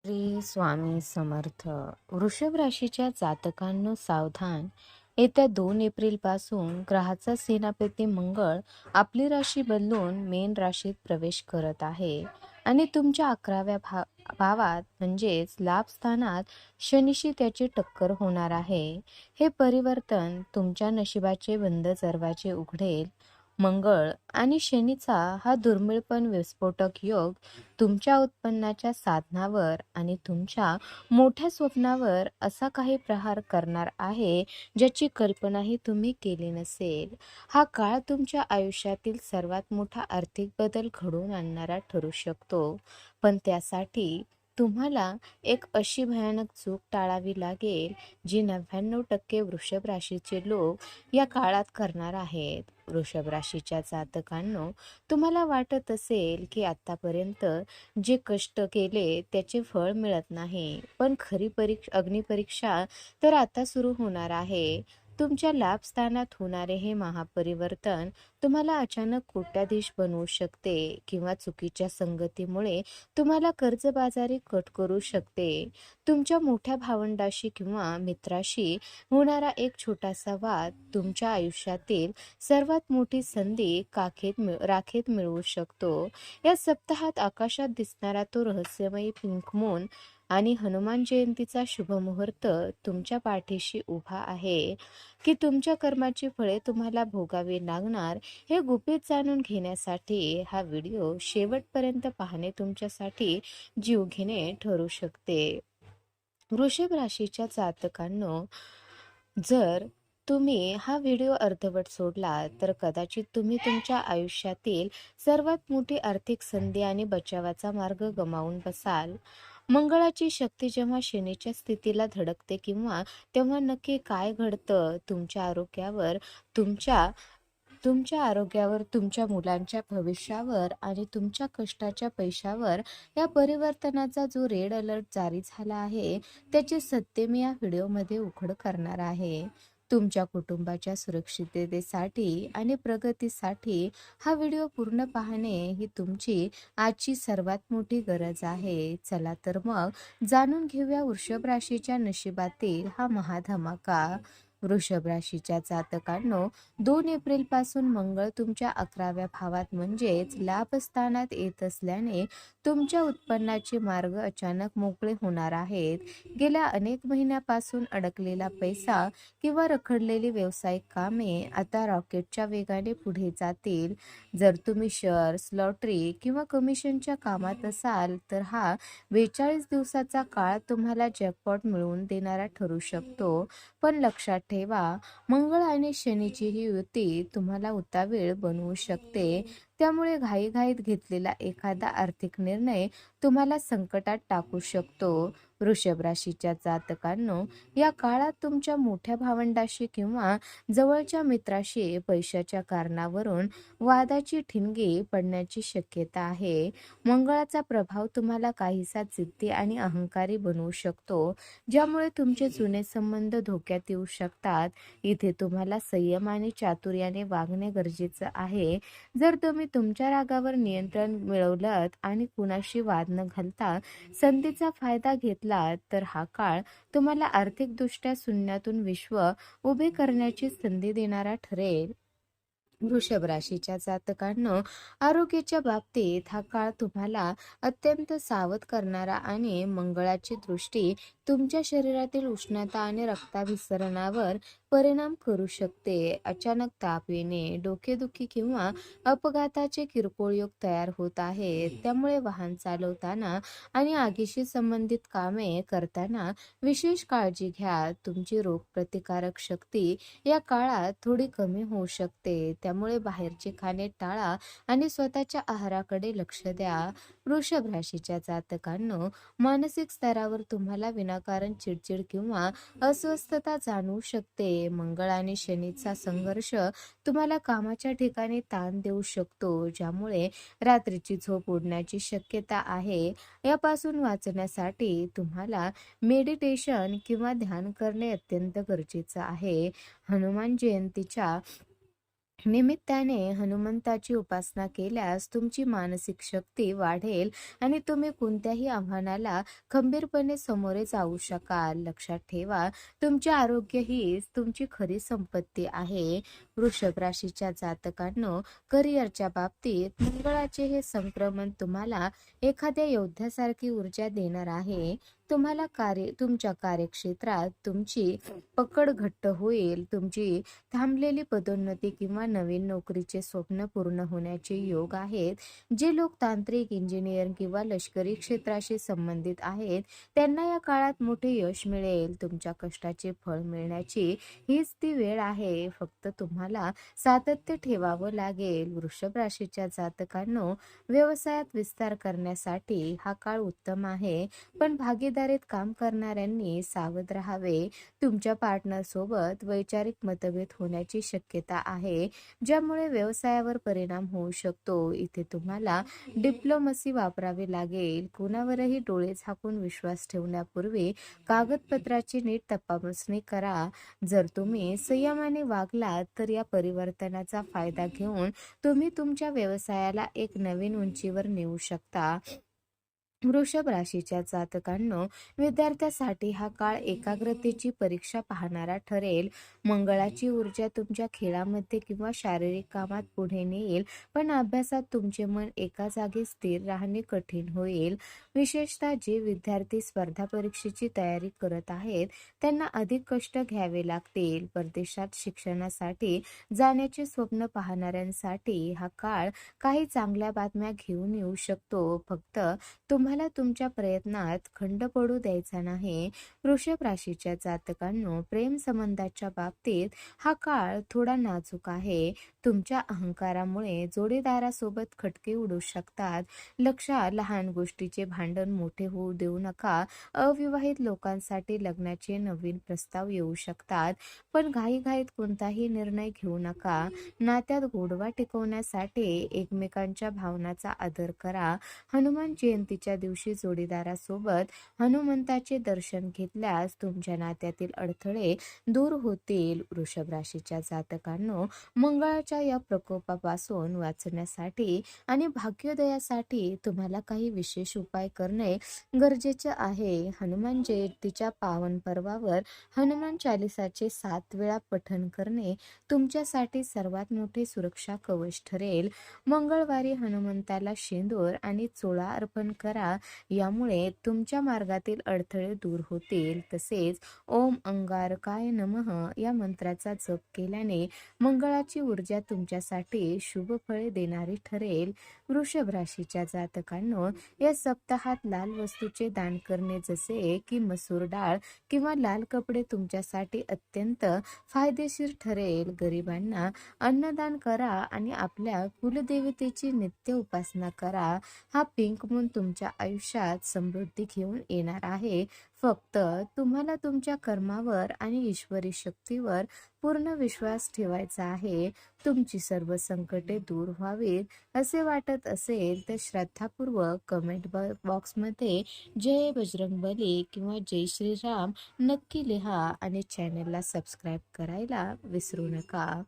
श्री स्वामी समर्थ. वृषभ राशीच्या जातकांनो सावधान. येत्या 2 एप्रिल पासून ग्रहाचा सेनापती मंगळ आपली राशी बदलून मेन राशीत प्रवेश करत आहे आणि तुमच्या 11व्या भावात म्हणजेच लाभ स्थानात शनीशी त्याची टक्कर होणार आहे. हे परिवर्तन तुमच्या नशिबाचे बंद दरवाजे उघडेल. मंगळ आणि शनीचा हा दुर्मिळ पण विस्फोटक योग तुमच्या उत्पन्नाच्या साधनावर आणि तुमच्या मोठ्या स्वप्नावर असा काही प्रहार करणार आहे ज्याची कल्पनाही तुम्ही केली नसेल. हा काळ तुमच्या आयुष्यातील सर्वात मोठा आर्थिक बदल घडवून आणणारा ठरू शकतो, पण त्यासाठी तुम्हाला एक अशी भयानक चूक टाळावी लागेल जी 99% वृषभ राशीचे लोक या काळात करणार आहेत. वृषभ राशीच्या जातकांनो, तुम्हाला वाटत असेल की आतापर्यंत जे कष्ट केले त्याचे फळ मिळत नाही, पण खरी अग्निपरीक्षा तर आता सुरू होणार आहे. तुमच्या लाभ स्थानात होणारे हे महापरिवर्तन तुम्हाला अचानक कोट्याधीश बनवू शकते किंवा चुकीच्या संगतीमुळे तुम्हाला कर्जबाजारी कट करू शकते. तुमच्या मोठ्या भावंडाशी किंवा मित्राशी होणारा एक छोटासा वाद तुमच्या आयुष्यातील सर्वात मोठी संधी राखेत मिळवू शकतो. या सप्ताहात आकाशात दिसणारा तो रहस्यमयी पिंक मून आणि हनुमान जयंतीचा शुभमुहूर्त तुमच्या पाठीशी उभा आहे की तुमच्या कर्माची फळे तुम्हाला भोगावी लागणार हे गुपित जाणून घेण्यासाठी हा व्हिडिओ शेवटपर्यंत पाहणे तुमच्यासाठी जीवघेणे ठरू शकते. वृषभ राशीच्या जातकांनो, जर तुम्ही हा व्हिडिओ अर्धवट सोडला तर कदाचित तुम्ही तुमच्या आयुष्यातील सर्वात मोठी आर्थिक संधी आणि बचावाचा मार्ग गमावून बसाल. मंगळाची शक्ती जेव्हा शनीच्या स्थितीला धडकते किंवा तेव्हा नक्की काय घडतं तुमच्या तुमच्या आरोग्यावर, तुमच्या मुलांच्या भविष्यावर आणि तुमच्या कष्टाच्या पैशावर या परिवर्तनाचा जो रेड अलर्ट जारी झाला आहे त्याचे सत्य मी या व्हिडिओमध्ये उघड करणार आहे. तुमच्या कुटुंबाच्या सुरक्षिततेसाठी आणि प्रगतीसाठी हा व्हिडिओ पूर्ण पाहणे ही तुमची आजची सर्वात मोठी गरज आहे. चला तर मग जाणून घेऊया वृषभ राशीच्या नशिबातील हा महाधमाका. वृषभ राशीच्या जातकांनो, 2 एप्रिल पासून मंगळ तुमच्या 11व्या भावात म्हणजेच लाभस्थानात येत असल्याने तुमच्या उत्पन्नाचे मार्ग अचानक मोकळे होणार आहेत. गेल्या अनेक महिन्यापासून अडकलेला पैसा किंवा रखडलेली व्यावसायिक कामे आता रॉकेटच्या वेगाने पुढे जातील. जर तुम्ही शेअर्स, लॉटरी किंवा कमिशनच्या कामात असाल तर हा 42 दिवसाचा काळ तुम्हाला जॅकपॉट मिळवून देणारा ठरू शकतो. पण लक्षात ठेवा, मंगळ आणि शनीची ही युती तुम्हाला उतावीळ बनवू शकते. त्यामुळे घाईघाईत घेतलेला एखादा आर्थिक निर्णय तुम्हाला संकटात टाकू शकतो. वृषभ राशीच्या जातकांनो, या काळात तुमच्या मोठ्या भावंडाशी किंवा जवळच्या मित्राशी पैशाच्या कारणावरून वादाची ठिणगी पडण्याची शक्यता आहे. मंगळाचा प्रभाव तुम्हाला काहीसा जिद्दी आणि अहंकारी बनवू शकतो, ज्यामुळे तुमचे जुने संबंध धोक्यात येऊ शकतात. इथे तुम्हाला संयम आणि चातुर्याने वागणे गरजेचं आहे. जर तुम्ही तुमच्या रागावर नियंत्रण मिळवलंत आणि कुणाशी वाद न घालता संधीचा फायदा घेतला तर हा काळ तुम्हाला आर्थिकदृष्ट्या शून्यातून विश्व उभे करण्याची संधी देणारा ठरेल. वृषभ राशीच्या जातकांनो, आरोग्याच्या बाबतीत हा काळ तुम्हाला अत्यंत सावध करणारा आणि मंगळाची दृष्टी तुमच्या शरीरातील उष्णता आणि रक्ताभिसरणावर परिणाम करू शकते. अचानक ताप येणे, डोकेदुखी किंवा अपघाताचे किरकोळ योग तयार होत आहेत. त्यामुळे वाहन चालवताना आणि आगीशी संबंधित कामे करताना विशेष काळजी घ्या. तुमची रोगप्रतिकारक शक्ती या काळात थोडी कमी होऊ शकते. त्यामुळे बाहेरचे खाणे टाळा आणि स्वतःच्या आहाराकडे लक्ष द्या. वृषभ राशीच्या जातकांनो, मानसिक स्तरावर तुम्हाला विनाकारण चिडचिड किंवा अस्वस्थता जाणवू शकते. मंगळ आणि शनीचा संघर्ष तुम्हाला कामाच्या ठिकाणी ताण देऊ शकतो, ज्यामुळे रात्रीची झोप उडण्याची शक्यता आहे. यापासून वाचण्यासाठी तुम्हाला मेडिटेशन किंवा ध्यान करणे अत्यंत गरजेचं आहे. हनुमान जयंतीच्या निमित्ताने हनुमंताची उपासना केल्यास तुमची मानसिक शक्ती वाढेल आणि तुम्ही कोणत्याही आव्हानाला खंबीरपणे सामोरे जाऊ शकाल. लक्षात ठेवा, तुमचे आरोग्य हीच तुमची खरी संपत्ती आहे. वृषभ राशीच्या जातकांनो, करिअरच्या बाबतीत मंगळाचे हे संक्रमण तुम्हाला एखाद्या योद्ध्यासारखी ऊर्जा देणार आहे. तुमच्या कार्यक्षेत्रात तुमची पकड घट्ट होईल. तुमची थांबलेली पदोन्नती किंवा नवीन नोकरीचे स्वप्न पूर्ण होण्याचे योग आहेत. जे लोक तांत्रिक, इंजिनिअर किंवा लष्करी क्षेत्राशी संबंधित आहेत, त्यांना या काळात मोठे यश मिळेल. तुमच्या कष्टाचे फळ मिळण्याची हीच ती वेळ आहे. फक्त तुम्हाला सातत्य ठेवावं लागेल. वृषभ राशीच्या जातकांनो, व्यवसायात विस्तार करण्यासाठी हा काळ उत्तम आहे, पण भागीदारीत काम करणाऱ्यांनी सावध राहावे. तुमच्या पार्टनर सोबत वैचारिक मतभेद होण्याची शक्यता आहे, ज्यामुळे व्यवसायावर परिणाम होऊ शकतो. इथे तुम्हाला डिप्लोमसी वापरावी लागेल. कुणावरही डोळे झाकून विश्वास ठेवण्यापूर्वी कागदपत्राची नीट तपासणी करा. जर तुम्ही संयमाने वागलात तर या परिवर्तनाचा फायदा घेऊन तुम्ही तुमच्या व्यवसायाला एक नवीन उंचीवर नेऊ शकता. वृषभ राशीच्या जातकांनो, विद्यार्थ्यासाठी हा काळ एकाग्रतेची परीक्षा पाहणारा ठरेल. मंगळाची ऊर्जा तुमच्या खेळामध्ये किंवा शारीरिक कामात पुढे नेईल, पण अभ्यासात तुमचे मन एका जागी स्थिर राहणे कठीण होईल. विशेषतः जे विद्यार्थी स्पर्धा परीक्षेची तयारी करत आहेत, त्यांना अधिक कष्ट घ्यावे लागतील. परदेशात शिक्षणासाठी जाण्याचे स्वप्न पाहणाऱ्यांसाठी हा काळ काही चांगल्या बातम्या घेऊन येऊ शकतो. फक्त तुम्हाला तुमच्या प्रयत्नात खंड पडू द्यायचा नाही. वृषभ राशीच्या जातकांनो, प्रेम संबंधाच्या बाबतीत हा काळ थोडा नाजूक आहे. तुमच्या अहंकारामुळे जोडीदारासोबत खटके उडू शकतात. लहान गोष्टीचे भांडण मोठे होऊ देऊ नका. अविवाहित लोकांसाठी लग्नाचे नवीन प्रस्ताव येऊ शकतात, पण घाईघाईत कोणताही निर्णय घेऊ नका. नात्यात गोडवा टिकवण्यासाठी एकमेकांच्या भावनांचा आदर करा. हनुमान जयंतीच्या दिवशी जोडीदारासोबत हनुमंताचे दर्शन घेतल्यास तुमच्या नात्यातील अडथळे दूर होतील. वृषभ राशीच्या जातकांनो, मंगळाच्या या प्रकोपापासून वाचण्यासाठी आणि भाग्योदयासाठी तुम्हाला काही विशेष उपाय करणे गरजेचे आहे. हनुमान जयंतीच्या पावन पर्वावर हनुमान चालीसाचे 7 वेळा पठण करणे तुमच्यासाठी सर्वात मोठे सुरक्षा कवच ठरेल. मंगळवारी हनुमंताला शेंदूर आणि चोळा अर्पण करा. यामुळे तुमच्या मार्गातील अडथळे दूर होतील. तसेच ओम अंगारकाय नमः या मंत्राचा जप केल्याने मंगळाची ऊर्जा तुमच्यासाठी शुभ फळे देणारी ठरेल. वृषभ राशीच्या जातकांनो, या सप्ताहात लाल वस्तूचे दान करणे, जसे की मसूर डाळ किंवा लाल कपडे, तुमच्यासाठी अत्यंत फायदेशीर ठरेल. गरिबांना अन्नदान करा आणि आपल्या कुलदेवतेची नित्य उपासना करा. हा पिंक मून तुमच्या आयुष्यात समृद्धी घेऊन येणार आहे. फक्त तुम्हाला तुमच्या कर्मावर आणि ईश्वरी शक्तीवर पूर्ण विश्वास ठेवायचा आहे. तुमची सर्व संकटे दूर व्हावीत असे वाटत असेल तर श्रद्धापूर्वक कमेंट बॉक्समध्ये जय बजरंगबली किंवा जय श्रीराम नक्की लिहा आणि चॅनलला सबस्क्राईब करायला विसरू नका.